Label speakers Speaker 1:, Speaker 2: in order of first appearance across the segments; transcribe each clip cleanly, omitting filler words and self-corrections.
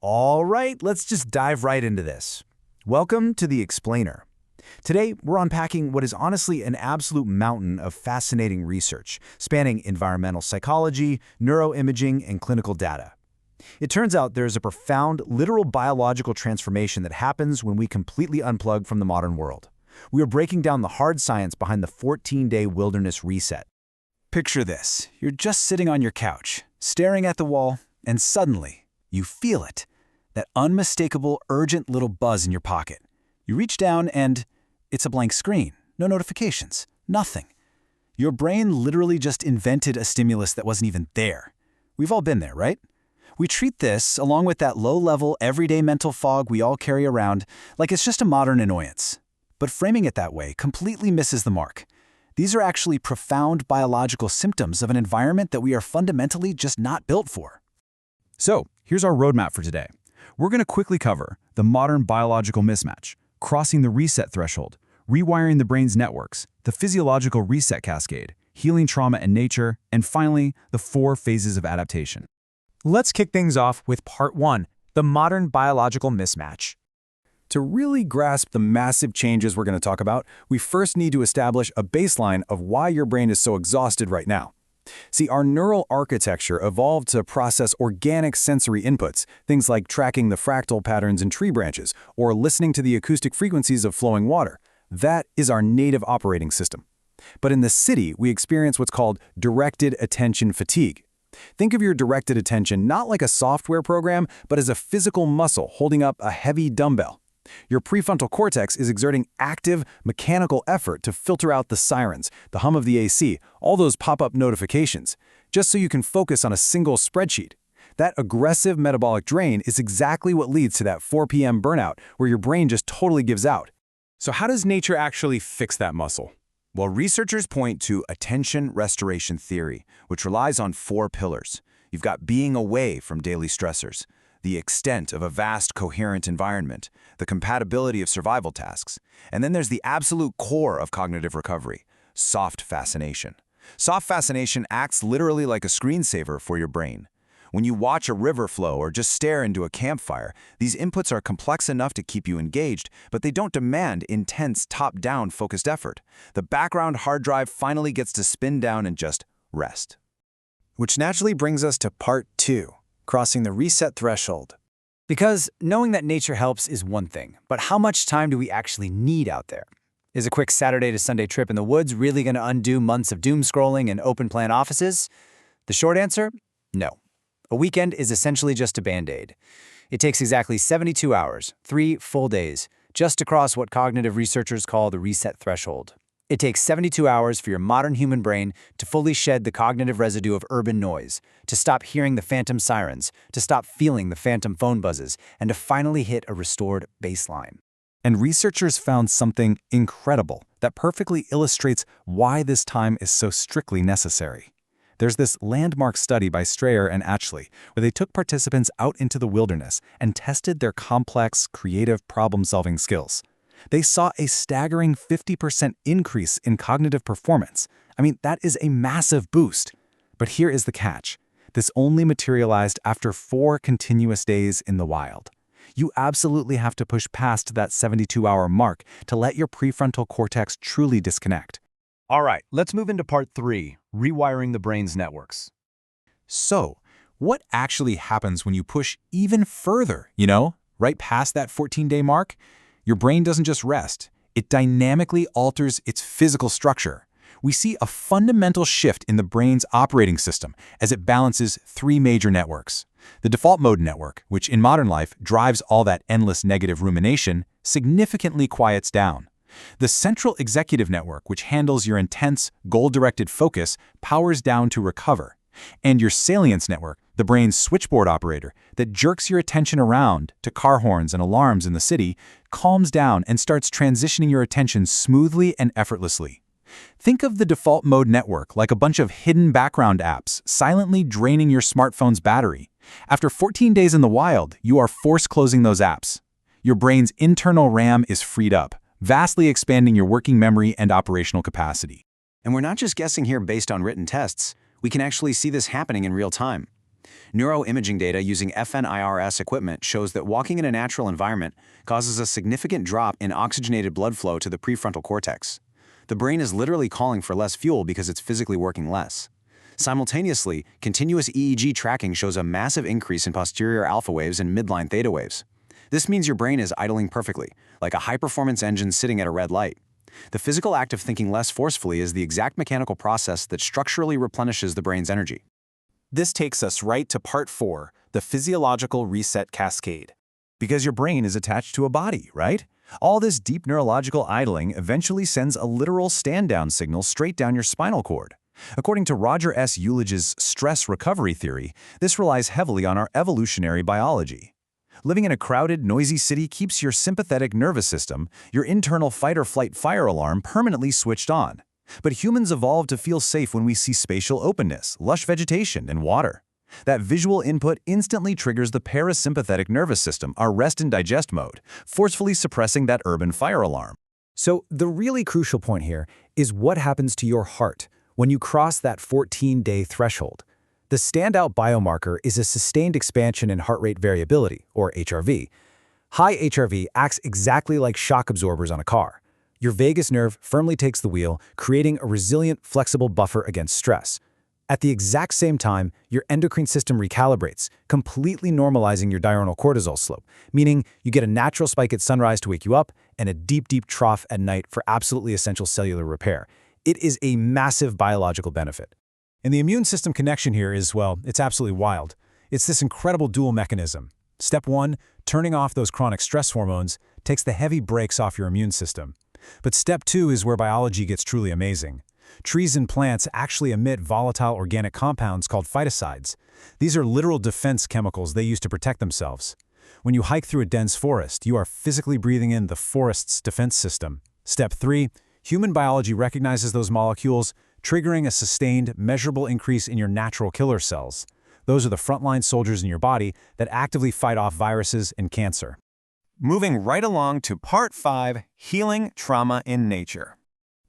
Speaker 1: All right, let's just dive right into this. Welcome to The Explainer. Today, we're unpacking what is honestly an absolute mountain of fascinating research, spanning environmental psychology, neuroimaging, and clinical data. It turns out there's a profound, literal biological transformation that happens when we completely unplug from the modern world. We are breaking down the hard science behind the 14-day wilderness reset. Picture this. You're just sitting on your couch, staring at the wall, and suddenly, you feel it. That unmistakable, urgent little buzz in your pocket. You reach down and it's a blank screen. No notifications. Nothing. Your brain literally just invented a stimulus that wasn't even there. We've all been there, right? We treat this, along with that low-level, everyday mental fog we all carry around, like it's just a modern annoyance. But framing it that way completely misses the mark. These are actually profound biological symptoms of an environment that we are fundamentally just not built for.
Speaker 2: So, here's our roadmap for today. We're going to quickly cover the modern biological mismatch, crossing the reset threshold, rewiring the brain's networks, the physiological reset cascade, healing trauma and nature, and finally, the 4 phases of adaptation.
Speaker 3: Let's kick things off with Part 1, the modern biological mismatch.
Speaker 4: To really grasp the massive changes we're going to talk about, we first need to establish a baseline of why your brain is so exhausted right now. See, our neural architecture evolved to process organic sensory inputs, things like tracking the fractal patterns in tree branches or listening to the acoustic frequencies of flowing water. That is our native operating system. But in the city, we experience what's called directed attention fatigue. Think of your directed attention not like a software program, but as a physical muscle holding up a heavy dumbbell. Your prefrontal cortex is exerting active, mechanical effort to filter out the sirens, the hum of the AC, all those pop-up notifications, just so you can focus on a single spreadsheet. That aggressive metabolic drain is exactly what leads to that 4 p.m. burnout, where your brain just totally gives out.
Speaker 2: So how does nature actually fix that muscle?
Speaker 1: Well, researchers point to attention restoration theory, which relies on 4 pillars. You've got being away from daily stressors, the extent of a vast, coherent environment, the compatibility of survival tasks, and then there's the absolute core of cognitive recovery, soft fascination. Soft fascination acts literally like a screensaver for your brain. When you watch a river flow or just stare into a campfire, these inputs are complex enough to keep you engaged, but they don't demand intense, top-down focused effort. The background hard drive finally gets to spin down and just rest.
Speaker 3: Which naturally brings us to Part 2. Crossing the reset threshold. Because knowing that nature helps is one thing, but how much time do we actually need out there? Is a quick Saturday to Sunday trip in the woods really going to undo months of doom scrolling and open-plan offices? The short answer? No. A weekend is essentially just a Band-Aid. It takes exactly 72 hours, 3 full days, just to cross what cognitive researchers call the reset threshold. It takes 72 hours for your modern human brain to fully shed the cognitive residue of urban noise, to stop hearing the phantom sirens, to stop feeling the phantom phone buzzes, and to finally hit a restored baseline.
Speaker 4: And researchers found something incredible that perfectly illustrates why this time is so strictly necessary. There's this landmark study by Strayer and Atchley, where they took participants out into the wilderness and tested their complex, creative problem-solving skills. They saw a staggering 50% increase in cognitive performance. I mean, that is a massive boost. But here is the catch. This only materialized after 4 continuous days in the wild. You absolutely have to push past that 72-hour mark to let your prefrontal cortex truly disconnect.
Speaker 2: All right, let's move into Part 3, rewiring the brain's networks.
Speaker 4: So, what actually happens when you push even further, right past that 14-day mark? Your brain doesn't just rest. It dynamically alters its physical structure. We see a fundamental shift in the brain's operating system as it balances 3 major networks. The default mode network, which in modern life drives all that endless negative rumination, significantly quiets down. The central executive network, which handles your intense, goal-directed focus, powers down to recover. And your salience network, the brain's switchboard operator that jerks your attention around to car horns and alarms in the city, calms down and starts transitioning your attention smoothly and effortlessly. Think of the default mode network like a bunch of hidden background apps silently draining your smartphone's battery. After 14 days in the wild, you are force closing those apps. Your brain's internal RAM is freed up, vastly expanding your working memory and operational capacity.
Speaker 1: And we're not just guessing here based on written tests. We can actually see this happening in real time.
Speaker 3: Neuroimaging data using FNIRS equipment shows that walking in a natural environment causes a significant drop in oxygenated blood flow to the prefrontal cortex. The brain is literally calling for less fuel because it's physically working less. Simultaneously, continuous EEG tracking shows a massive increase in posterior alpha waves and midline theta waves. This means your brain is idling perfectly, like a high-performance engine sitting at a red light. The physical act of thinking less forcefully is the exact mechanical process that structurally replenishes the brain's energy.
Speaker 1: This takes us right to part 4, the physiological reset cascade. Because your brain is attached to a body, right? All this deep neurological idling eventually sends a literal stand-down signal straight down your spinal cord. According to Roger S. Ullich's stress recovery theory, this relies heavily on our evolutionary biology. Living in a crowded, noisy city keeps your sympathetic nervous system, your internal fight-or-flight fire alarm, permanently switched on. But humans evolved to feel safe when we see spatial openness, lush vegetation, and water. That visual input instantly triggers the parasympathetic nervous system, our rest and digest mode, forcefully suppressing that urban fire alarm.
Speaker 3: So the really crucial point here is what happens to your heart when you cross that 14-day threshold. The standout biomarker is a sustained expansion in heart rate variability, or HRV. High HRV acts exactly like shock absorbers on a car. Your vagus nerve firmly takes the wheel, creating a resilient, flexible buffer against stress. At the exact same time, your endocrine system recalibrates, completely normalizing your diurnal cortisol slope, meaning you get a natural spike at sunrise to wake you up and a deep, deep trough at night for absolutely essential cellular repair. It is a massive biological benefit.
Speaker 2: And the immune system connection here is, well, it's absolutely wild. It's this incredible dual mechanism. Step 1, turning off those chronic stress hormones, takes the heavy brakes off your immune system. But step 2 is where biology gets truly amazing. Trees and plants actually emit volatile organic compounds called phytocides. These are literal defense chemicals they use to protect themselves. When you hike through a dense forest, you are physically breathing in the forest's defense system. Step 3, human biology recognizes those molecules, triggering a sustained, measurable increase in your natural killer cells. Those are the frontline soldiers in your body that actively fight off viruses and cancer.
Speaker 1: Moving right along to part 5, healing trauma in nature.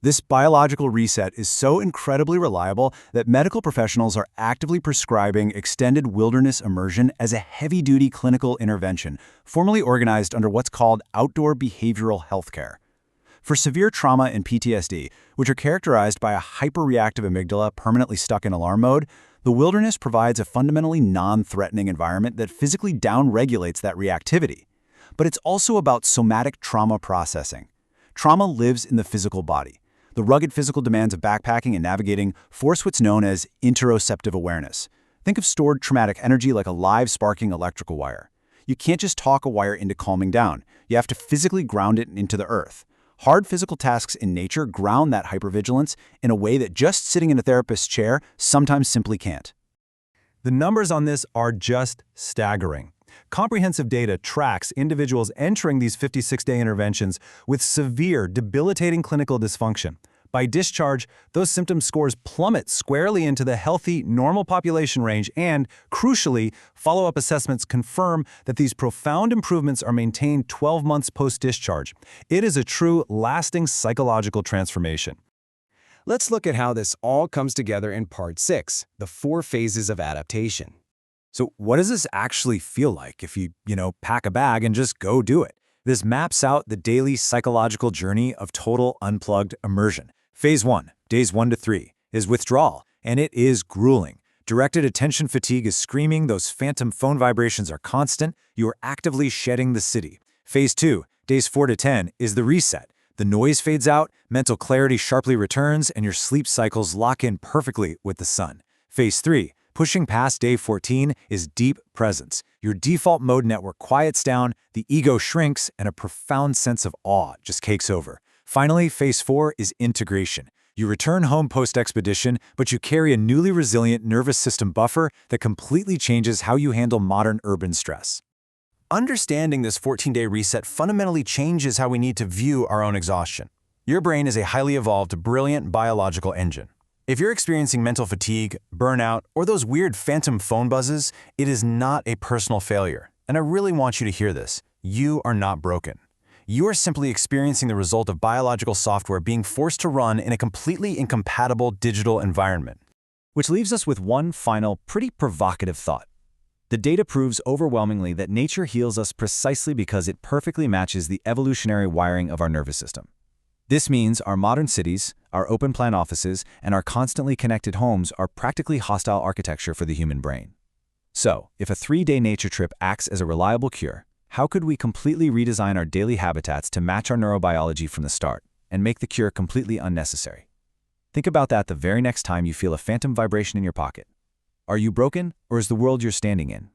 Speaker 1: This biological reset is so incredibly reliable that medical professionals are actively prescribing extended wilderness immersion as a heavy-duty clinical intervention, formally organized under what's called outdoor behavioral healthcare. For severe trauma and PTSD, which are characterized by a hyperreactive amygdala permanently stuck in alarm mode, the wilderness provides a fundamentally non-threatening environment that physically downregulates that reactivity. But it's also about somatic trauma processing. Trauma lives in the physical body. The rugged physical demands of backpacking and navigating force what's known as interoceptive awareness. Think of stored traumatic energy like a live sparking electrical wire. You can't just talk a wire into calming down. You have to physically ground it into the earth. Hard physical tasks in nature ground that hypervigilance in a way that just sitting in a therapist's chair sometimes simply can't.
Speaker 2: The numbers on this are just staggering. Comprehensive data tracks individuals entering these 56-day interventions with severe, debilitating clinical dysfunction. By discharge, those symptom scores plummet squarely into the healthy, normal population range and, crucially, follow-up assessments confirm that these profound improvements are maintained 12 months post-discharge. It is a true, lasting psychological transformation.
Speaker 3: Let's look at how this all comes together in part 6, the 4 phases of adaptation.
Speaker 2: So what does this actually feel like if you pack a bag and just go do it? This maps out the daily psychological journey of total unplugged immersion. Phase 1, days 1 to 3, is withdrawal, and it is grueling. Directed attention fatigue is screaming, those phantom phone vibrations are constant, you are actively shedding the city. Phase 2, days 4 to 10, is the reset. The noise fades out, mental clarity sharply returns, and your sleep cycles lock in perfectly with the sun. Phase 3, pushing past day 14, is deep presence. Your default mode network quiets down, the ego shrinks, and a profound sense of awe just takes over. Finally, phase 4 is integration. You return home post-expedition, but you carry a newly resilient nervous system buffer that completely changes how you handle modern urban stress. Understanding this 14-day reset fundamentally changes how we need to view our own exhaustion. Your brain is a highly evolved, brilliant biological engine. If you're experiencing mental fatigue, burnout, or those weird phantom phone buzzes, it is not a personal failure. And I really want you to hear this. You are not broken. You are simply experiencing the result of biological software being forced to run in a completely incompatible digital environment. Which leaves us with one final, pretty provocative thought.
Speaker 3: The data proves overwhelmingly that nature heals us precisely because it perfectly matches the evolutionary wiring of our nervous system. This means our modern cities, our open-plan offices, and our constantly connected homes are practically hostile architecture for the human brain. So, if a 3-day nature trip acts as a reliable cure, how could we completely redesign our daily habitats to match our neurobiology from the start and make the cure completely unnecessary? Think about that the very next time you feel a phantom vibration in your pocket. Are you broken, or is the world you're standing in